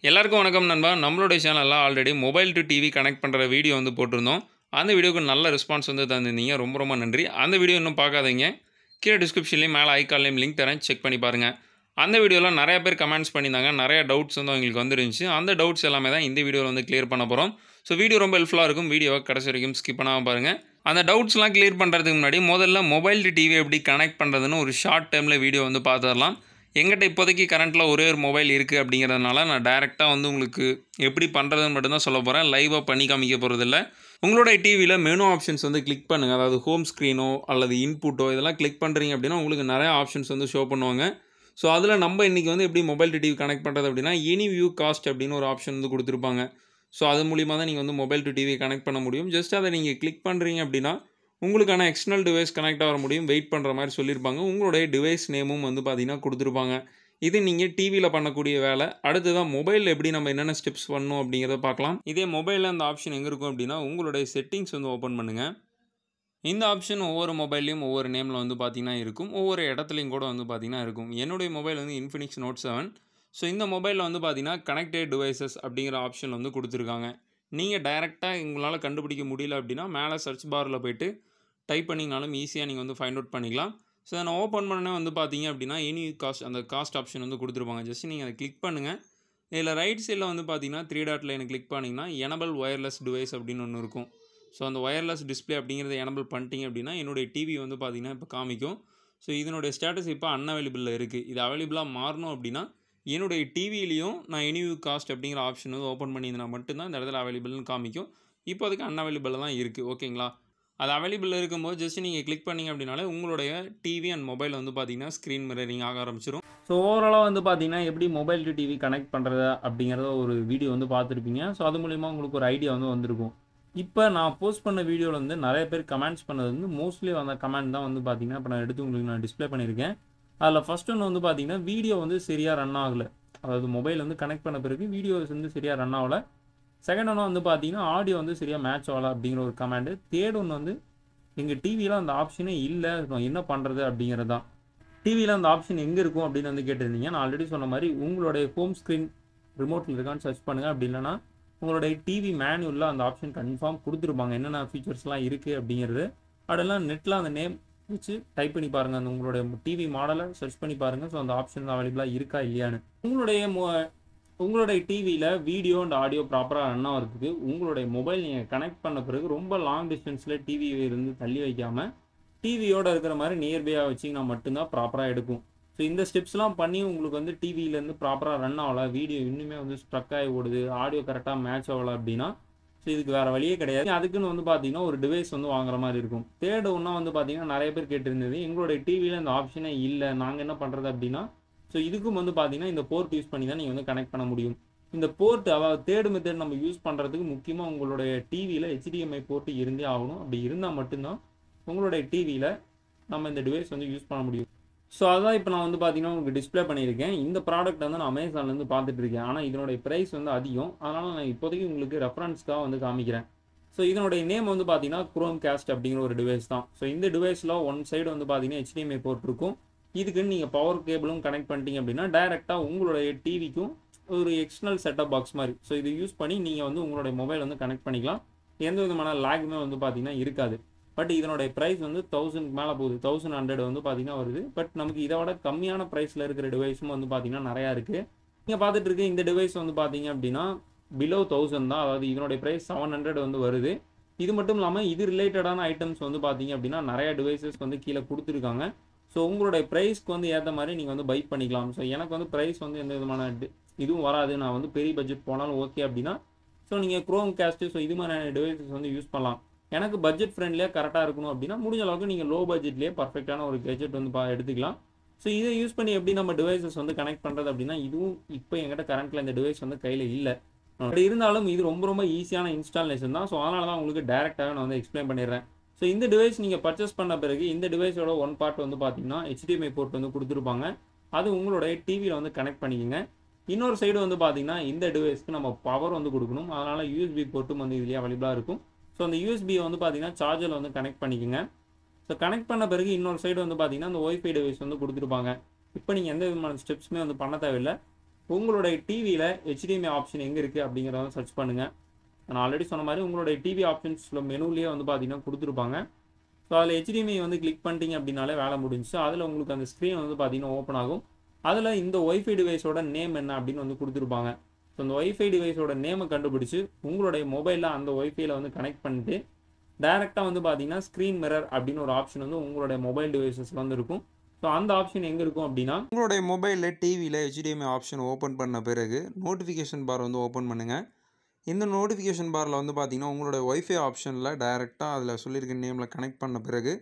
எல்லாருக்கும் வணக்கம் நண்பா. நம்மளுடைய சேனல்ல already mobile to TV connect பண்ணுற வீடியோ வந்து போட்டிருந்தோம். அந்த வீடியோக்கு நல்ல ரெஸ்பான்ஸ் வந்து தந்திருந்தீங்க. ரொம்ப ரொம்ப நன்றி. அந்த வீடியோ இன்னும் பார்க்காதீங்க, கீழே டிஸ்கிரிப்ஷன்லேயும் மேலே ஐகான்லேயும் லிங்க் தரேன், செக் பண்ணி பாருங்கள். அந்த வீடியோவில் நிறைய பேர் கமெண்ட்ஸ் பண்ணியிருந்தாங்க. நிறைய டவுட்ஸ் வந்து அவங்களுக்கு வந்துருந்துச்சு. அந்த டவுட்ஸ் எல்லாமே தான் இந்த வீடியோவில் வந்து கிளியர் பண்ண போகிறோம். ஸோ வீடியோ ரொம்ப ஹெல்ப்ஃபுல்லாக இருக்கும். வீடியோவை கடைசி வரைக்கும் ஸ்கிப் பண்ணாமல் பாருங்கள். அந்த டவுட்ஸ்லாம் கிளியர் பண்ணுறதுக்கு முன்னாடி முதல்ல மொபைல் டு டிவி எப்படி கனெக்ட் பண்ணுறதுன்னு ஒரு ஷார்ட் டைமில் வீடியோ வந்து பார்த்துடலாம். எங்கிட்ட இப்போதைக்கு கரண்ட்டில் ஒரே ஒரு மொபைல் இருக்குது அப்படிங்கிறதுனால நான் டைரெக்டாக வந்து உங்களுக்கு எப்படி பண்ணுறதுன்னு மட்டும்தான் சொல்ல போகிறேன். லைவாக பண்ணி காமிக்க போகிறதில்ல. உங்களுடைய டிவியில் மெனு ஆப்ஷன்ஸ் வந்து கிளிக் பண்ணுங்கள். அதாவது ஹோம் ஸ்க்ரீனோ அல்லது இன்புட்டோ இதெல்லாம் கிளிக் பண்ணுறீங்க அப்படின்னா உங்களுக்கு நிறைய ஆப்ஷன்ஸ் வந்து ஷோ பண்ணுவாங்க. ஸோ அதில் நம்ம இன்றைக்கி வந்து எப்படி மொபைல் டு டிவி கனெக்ட் பண்ணுறது அப்படின்னா AnyviewCast அப்படின்னு ஒரு ஆப்ஷன் வந்து கொடுத்துருப்பாங்க. ஸோ அது மூலிமா தான் நீங்கள் வந்து மொபைல் டு டிவி கனெக்ட் பண்ண முடியும். ஜஸ்ட் அதை நீங்கள் கிளிக் பண்ணுறீங்க அப்படின்னா உங்களுக்கான எக்ஸ்டர்னல் டிவைஸ் கனெக்ட் ஆக முடியும். வெயிட் பண்ணுற மாதிரி சொல்லியிருப்பாங்க. உங்களுடைய டிவைஸ் நேமும் வந்து பார்த்தீங்கன்னா கொடுத்துருப்பாங்க. இது நீங்கள் டிவியில் பண்ணக்கூடிய வேலை. அடுத்ததான் மொபைலில் எப்படி நம்ம என்னென்ன ஸ்டெப்ஸ் பண்ணணும் அப்படிங்கிறத பார்க்கலாம். இதே மொபைலில் அந்த ஆப்ஷன் எங்கே இருக்கும் அப்படின்னா உங்களுடைய செட்டிங்ஸ் வந்து ஓப்பன் பண்ணுங்கள். இந்த ஆப்ஷன் ஒவ்வொரு மொபைல்லையும் ஒவ்வொரு நேமில் வந்து பார்த்தீங்கன்னா இருக்கும். ஒவ்வொரு இடத்துலையும் கூட வந்து பார்த்தீங்கன்னா இருக்கும். என்னுடைய மொபைல் வந்து Infinix Note 7. ஸோ இந்த மொபைலில் வந்து பார்த்தீங்கன்னா கனெக்டட் டிவைசஸ் அப்படிங்கிற ஆப்ஷன் வந்து கொடுத்துருக்காங்க. நீங்கள் டைரெக்டாக உங்களால் கண்டுபிடிக்க முடியல அப்படின்னா மேலே சர்ச் பாரில் போய்ட்டு டைப் பண்ணிங்கனாலும் ஈஸியாக நீங்கள் வந்து ஃபைண்ட் அவுட் பண்ணிக்கலாம். ஸோ நான் ஓப்பன் பண்ணே வந்து பார்த்தீங்க அப்படின்னா AnyviewCast அந்த காஸ்ட் ஆப்ஷன் வந்து கொடுத்துருப்பாங்க. ஜஸ்ட் நீங்கள் அதை கிளிக் பண்ணுங்கள். இதில் ரைட் சைடில் வந்து பார்த்தீங்கன்னா 3 டாட் லைனை கிளிக் பண்ணிங்கன்னா எனபிள் ஒயர்லெஸ் டிவைஸ் அப்படின்னு ஒன்று இருக்கும். ஸோ அந்த ஒயர்லெஸ் டிஸ்பிளே அப்படிங்கிறத எனபிள் பண்ணிட்டீங்க அப்படின்னா என்னுடைய டிவி வந்து பார்த்தீங்கன்னா இப்போ காமிக்கும். ஸோ இதனுடைய ஸ்டேட்டஸ் இப்போ அன்அவைலபிளில் இருக்குது. இது அவைலபிளாக மாறணும் அப்படின்னா என்னுடைய டிவிலையும் நான் AnyviewCast அப்படிங்கிற ஆப்ஷன் வந்து ஓப்பன் பண்ணியிருந்தா மட்டும்தான் இந்த இடத்துல அவைலபிள்னு காமிக்கும். இப்போதைக்கு அன்அவைலபிளில் தான் இருக்குது. ஓகேங்களா? அது அவைலபிள் இருக்கும்போது ஜஸ்ட் நீங்கள் கிளிக் பண்ணிங்க அப்படின்னாலே உங்களுடைய டிவி அண்ட் மொபைல் வந்து பார்த்தீங்கன்னா ஸ்க்ரீன் மிரரிங் ஆக ஆரம்பிச்சிடும். ஸோ ஓவராலாக வந்து பார்த்தீங்கன்னா எப்படி மொபைல் டு டிவி கனெக்ட் பண்ணுறது அப்படிங்கிறத ஒரு வீடியோ வந்து பார்த்துருப்பீங்க. ஸோ அது மூலிமா உங்களுக்கு ஒரு ஐடியா வந்து வந்திருக்கும். இப்போ நான் போஸ்ட் பண்ண வீடியோவில் வந்து நிறைய பேர் கமெண்ட்ஸ் பண்ணது வந்து மோஸ்ட்லி அந்த கமெண்ட் தான் வந்து பார்த்தீங்கன்னா இப்போ நான் எடுத்து உங்களுக்கு நான் டிஸ்பிளே பண்ணியிருக்கேன். அதில் ஃபஸ்ட் ஒன்று வந்து பார்த்தீங்கன்னா வீடியோ வந்து சரியாக ரன் ஆகலை. அதாவது மொபைல் வந்து கனெக்ட் பண்ண பிறகு வீடியோஸ் வந்து சரியாக ரன் ஆகலை. செகண்ட் ஒன்று வந்து பார்த்தீங்கன்னா ஆடியோ வந்து சரியாக மேட்ச் ஆகலை அப்படிங்கிற ஒரு கமெண்ட். தேர்ட் ஒன்று வந்து எங்கள் டிவியில் அந்த ஆப்ஷனே இல்லை, என்ன பண்ணுறது அப்படிங்கிறது தான். டிவியில் அந்த ஆப்ஷன் எங்கே இருக்கும் அப்படின்னு வந்து கேட்டிருந்தீங்க. நான் ஆல்ரெடி சொன்ன மாதிரி உங்களுடைய ஹோம் ஸ்க்ரீன் ரிமோட்டில் இருக்கான்னு சர்ச் பண்ணுங்கள். அப்படி இல்லைனா உங்களுடைய டிவி மேனுவலில் அந்த ஆப்ஷன் கன்ஃபார்ம் கொடுத்துருப்பாங்க. என்னென்ன ஃபீச்சர்ஸ்லாம் இருக்குது அப்படிங்கிறது. அதெல்லாம் நெட்டில் அந்த நேம் வச்சு டைப் பண்ணி பாருங்கள். அந்த உங்களுடைய டிவி மாடலை சர்ச் பண்ணி பாருங்கள். ஸோ அந்த ஆப்ஷன் அவைலபிளாக இருக்கா இல்லையான்னு. உங்களுடைய டிவியில் வீடியோ அண்ட் ஆடியோ ப்ராப்பராக ரன் ஆகிறதுக்கு உங்களுடைய மொபைல் நீங்கள் கனெக்ட் பண்ண பிறகு ரொம்ப லாங் டிஸ்டன்ஸில் டிவியை இருந்து தள்ளி வைக்காமல் டிவியோடு இருக்கிற மாதிரி நியர்பையாக வச்சிங்கன்னா மட்டும்தான் ப்ராப்பராக எடுக்கும். ஸோ இந்த ஸ்டெப்ஸ்லாம் பண்ணி உங்களுக்கு வந்து டிவியிலேருந்து ப்ராப்பராக ரன் ஆகலை, வீடியோ இன்னுமே வந்து ஸ்ட்ரக் ஆகி ஓடுது, ஆடியோ கரெக்டாக மேட்ச் ஆகலை அப்படின்னா ஸோ இதுக்கு வேறு வழியே கிடையாது. அதுக்குன்னு வந்து பார்த்தீங்கன்னா ஒரு டிவைஸ் வந்து வாங்குற மாதிரி இருக்கும். தேர்ட் ஒன்றா வந்து பார்த்தீங்கன்னா நிறைய பேர் கேட்டிருந்தது எங்களுடைய டிவியில் இந்த ஆப்ஷனே இல்லை, நாங்கள் என்ன பண்ணுறது அப்படின்னா ஸோ இதுக்கும் வந்து பார்த்தீங்கன்னா இந்த போர்ட் யூஸ் பண்ணி தான் நீங்கள் வந்து கனெக்ட் பண்ண முடியும். இந்த போர்ட் அதாவது தேர்ட் மெத்தட் நம்ம யூஸ் பண்ணுறதுக்கு முக்கியமாக உங்களுடைய டிவியில் HDMI போர்ட்டு இருந்தே ஆகணும். அப்படி இருந்தால் மட்டும்தான் உங்களுடைய டிவியில் நம்ம இந்த டிவைஸ் வந்து யூஸ் பண்ண முடியும். ஸோ அதான் இப்போ நான் வந்து பார்த்தீங்கன்னா உங்களுக்கு டிஸ்பிளே பண்ணியிருக்கேன். இந்த ப்ராடக்ட் வந்து நான் அமேசான்லேருந்து பார்த்துட்டு இருக்கேன். ஆனால் இதனுடைய ப்ரைஸ் வந்து அதிகம். அதனால் நான் இப்போதைக்கு உங்களுக்கு ரெஃபரன்ஸ்க்காக வந்து காமிக்கிறேன். ஸோ இதனுடைய நேம் வந்து பார்த்தீங்கன்னா Chromecast அப்படிங்கிற ஒரு டிவைஸ் தான். ஸோ இந்த டிவைஸில் ஒன் சைடு வந்து பார்த்தீங்கன்னா HDMI போர்ட் இருக்கும். இதுக்குன்னு நீங்கள் பவர் கேபிளும் கனெக்ட் பண்ணிட்டீங்க அப்படின்னா டைரெக்டாக உங்களுடைய டிவிக்கும் ஒரு எக்ஸ்டர்னல் செட்டப் பாக்ஸ் மாதிரி. ஸோ இது யூஸ் பண்ணி நீங்கள் வந்து உங்களுடைய மொபைல் வந்து கனெக்ட் பண்ணிக்கலாம். எந்த விதமான லேக்குமே வந்து பார்த்தீங்கன்னா இருக்காது. பட் இதனுடைய ப்ரைஸ் வந்து 1000 மேலே போகுது. 1100 வந்து பார்த்தீங்கன்னா வருது. பட் நமக்கு இதை விட கம்மியான ப்ரைஸில் இருக்கிற டிவைஸும் வந்து பார்த்தீங்கன்னா நிறையா இருக்குது. நீங்கள் பார்த்துட்டு இருக்க இந்த டிவைஸ் வந்து பார்த்தீங்க அப்படின்னா பிலோ 1000 தான். அதாவது இதனுடைய ப்ரைஸ் 700 வந்து வருது. இது மட்டும் இல்லாமல் இது ரிலேட்டடான ஐட்டம்ஸ் வந்து பார்த்தீங்க அப்படின்னா நிறையா டிவைசஸ் வந்து கீழே கொடுத்துருக்காங்க. ஸோ உங்களுடைய ப்ரைஸ்க்கு வந்து ஏற்ற மாதிரி நீங்கள் வந்து பை பண்ணிக்கலாம். ஸோ எனக்கு வந்து ப்ரைஸ் வந்து எந்த விதமான இதுவும் வராது, நான் வந்து பெரிய பட்ஜெட் போனாலும் ஓகே அப்படின்னா ஸோ நீங்கள் Chromecast ஸோ இது மாதிரியான டிவைசஸ் வந்து யூஸ் பண்ணலாம். எனக்கு பட்ஜெட் ஃப்ரெண்ட்லியாக கரெக்டாக இருக்கணும் அப்படின்னா முடிஞ்ச அளவுக்கு நீங்கள் லோ பட்ஜெட்லேயே பர்ஃபெக்டான ஒரு கேஜெட் வந்து எடுத்துக்கலாம். ஸோ இதை யூஸ் பண்ணி எப்படி நம்ம டிவைசஸ் வந்து கனெக்ட் பண்ணுறது அப்படின்னா இதுவும் இப்போ என்கிட்ட கரண்ட்டில் இந்த டிவைஸ் வந்து கையில் இல்லை. அப்படி இருந்தாலும் இது ரொம்ப ரொம்ப ஈஸியான இன்ஸ்டாலேஷன் தான். ஸோ அதனால தான் உங்களுக்கு டேரெக்டாக நான் வந்து எக்ஸ்பிளைன் பண்ணிடுறேன். ஸோ இந்த டிவைஸ் நீங்கள் பர்ச்சேஸ் பண்ண பிறகு இந்த டிவைஸோட ஒன் பார்ட் வந்து பார்த்தீங்கன்னா HDMI போர்ட் வந்து கொடுத்துருப்பாங்க. அது உங்களுடைய டிவியில் வந்து கனெக்ட் பண்ணிக்கோங்க. இன்னொரு சைடு வந்து பார்த்தீங்கன்னா இந்த டிவைஸ்க்கு நம்ம பவர் வந்து கொடுக்கணும். அதனால் USB போர்ட்டும் வந்து இதுலேயே அவைலபிளாக இருக்கும். ஸோ அந்த USBயை வந்து பார்த்தீங்கன்னா சார்ஜரில் வந்து கனெக்ட் பண்ணிக்கோங்க. ஸோ கனெக்ட் பண்ண பிறகு இன்னொரு சைடு வந்து பார்த்தீங்கன்னா அந்த ஒய்ஃபை டிவைஸ் வந்து கொடுத்துருப்பாங்க. இப்போ நீங்கள் எந்த விதமான ஸ்டெப்ஸுமே வந்து பண்ண தேவையில்லை. உங்களுடைய டிவியில் HDMI ஆப்ஷன் எங்கே இருக்குது அப்படிங்கிறத சர்ச் பண்ணுங்கள். நான் ஆல்ரெடி சொன்ன மாதிரி உங்களுடைய டிவி ஆப்ஷன்ஸில் மெனுலேயே வந்து பார்த்தீங்கன்னா கொடுத்துருப்பாங்க. ஸோ அதில் HDMI வந்து கிளிக் பண்ணிட்டீங்க அப்படின்னாலே வேலை முடிஞ்சிச்சு. அதில் உங்களுக்கு அந்த ஸ்க்ரீன் வந்து பார்த்தீங்கன்னா ஓப்பன் ஆகும். அதில் இந்த ஒய்ஃபை டிவைஸோட நேம் என்ன அப்படின்னு வந்து கொடுத்துருப்பாங்க. ஸோ அந்த ஒய்ஃபை டிவைஸோட நேமை கண்டுபிடிச்சி உங்களுடைய மொபைலில் அந்த ஒய்ஃபைல வந்து கனெக்ட் பண்ணிட்டு டைரெக்டாக வந்து பார்த்தீங்கன்னா ஸ்க்ரீன் மிரர் அப்படின்னு ஒரு ஆப்ஷன் வந்து உங்களுடைய மொபைல் டிவைசஸில் வந்து இருக்கும். ஸோ அந்த ஆப்ஷன் எங்கே இருக்கும் அப்படின்னா உங்களுடைய மொபைலில் டிவியில் HDMI ஆப்ஷன் ஓப்பன் பண்ண பிறகு நோட்டிஃபிகேஷன் பார் வந்து ஓப்பன் பண்ணுங்கள். இந்த நோட்டிஃபிகேஷன் பாரில் வந்து பார்த்தீங்கன்னா உங்களுடைய ஒய்ஃபை ஆப்ஷனில் டைரெக்டாக அதில் சொல்லியிருக்க நேமில் கனெக்ட் பண்ண பிறகு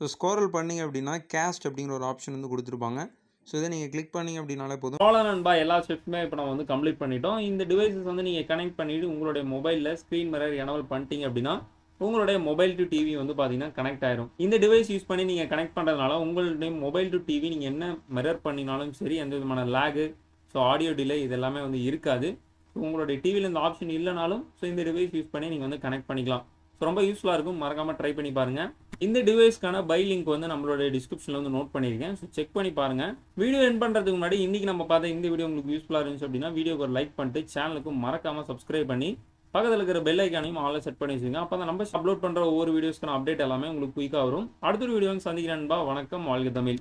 ஸோ ஸ்க்ரோல் பண்ணிங்க அப்படின்னா கேஸ்ட் அப்படிங்கிற ஒரு ஆப்ஷன் வந்து கொடுத்துருப்பாங்க. ஸோ இதை நீங்கள் கிளிக் பண்ணிங்க அப்படின்னாலே போதும். அவ்வளோதான் நண்பா, எல்லா ஸ்டெப்ஸுமே இப்போ நம்ம வந்து கம்ப்ளீட் பண்ணிட்டோம். இந்த டிவைசஸ் வந்து நீங்கள் கனெக்ட் பண்ணிவிட்டு உங்களுடைய மொபைலில் ஸ்க்ரீன் மிரர் எனேபிள் பண்ணிட்டீங்க அப்படின்னா உங்களுடைய மொபைல் டு டிவி வந்து பார்த்தீங்கன்னா கனெக்ட் ஆயிரும். இந்த டிவைஸ் யூஸ் பண்ணி நீங்கள் கனெக்ட் பண்ணுறதுனால உங்களுடைய மொபைல் டு டிவி நீங்கள் என்ன மிரர் பண்ணினாலும் சரி, எந்த விதமான லேகு, ஸோ ஆடியோ டிலே இது எல்லாமே வந்து இருக்காது. ஸோ உங்களுடைய டிவியில் இந்த ஆப்ஷன் இல்லைனாலும் ஸோ இந்த டிவைஸ் யூஸ் பண்ணி நீங்கள் வந்து கனெக்ட் பண்ணிக்கலாம். ஸோ ரொம்ப யூஸ்ஃபுல்லாக இருக்கும். மறக்காமல் ட்ரை பண்ணி பாருங்கள். இந்த டிவைஸ்க்கான பை லிங்க் வந்து நம்மளுடைய டிஸ்கிரிப்ஷனில் வந்து நோட் பண்ணியிருக்கேன். ஸோ செக் பண்ணி பாருங்கள். வீடியோ எண்ட் பண்ணுறதுக்கு முன்னாடி இன்றைக்கி நம்ம பார்த்த இந்த வீடியோ உங்களுக்கு யூஸ்ஃபுல்லாக இருந்துச்சு அப்படின்னா வீடியோக்கு ஒரு லைக் பண்ணிட்டு சேனலுக்கும் மறக்காமல் சப்ஸ்கிரைப் பண்ணி பக்கத்தில் இருக்கிற பெல் ஐக்கானையும் ஆல்ல செட் பண்ணி வச்சுக்கோங்க. அப்போ தான் நம்ம அப்லோட் பண்ணுற ஒவ்வொரு வீடியோஸ்க்கான அப்டேட் எல்லாமே உங்களுக்கு குயிக்காக வரும். அடுத்த ஒரு வீடியோ வந்து சந்திக்கிறேன்பா. வணக்கம், வாழ்க தமிழ்.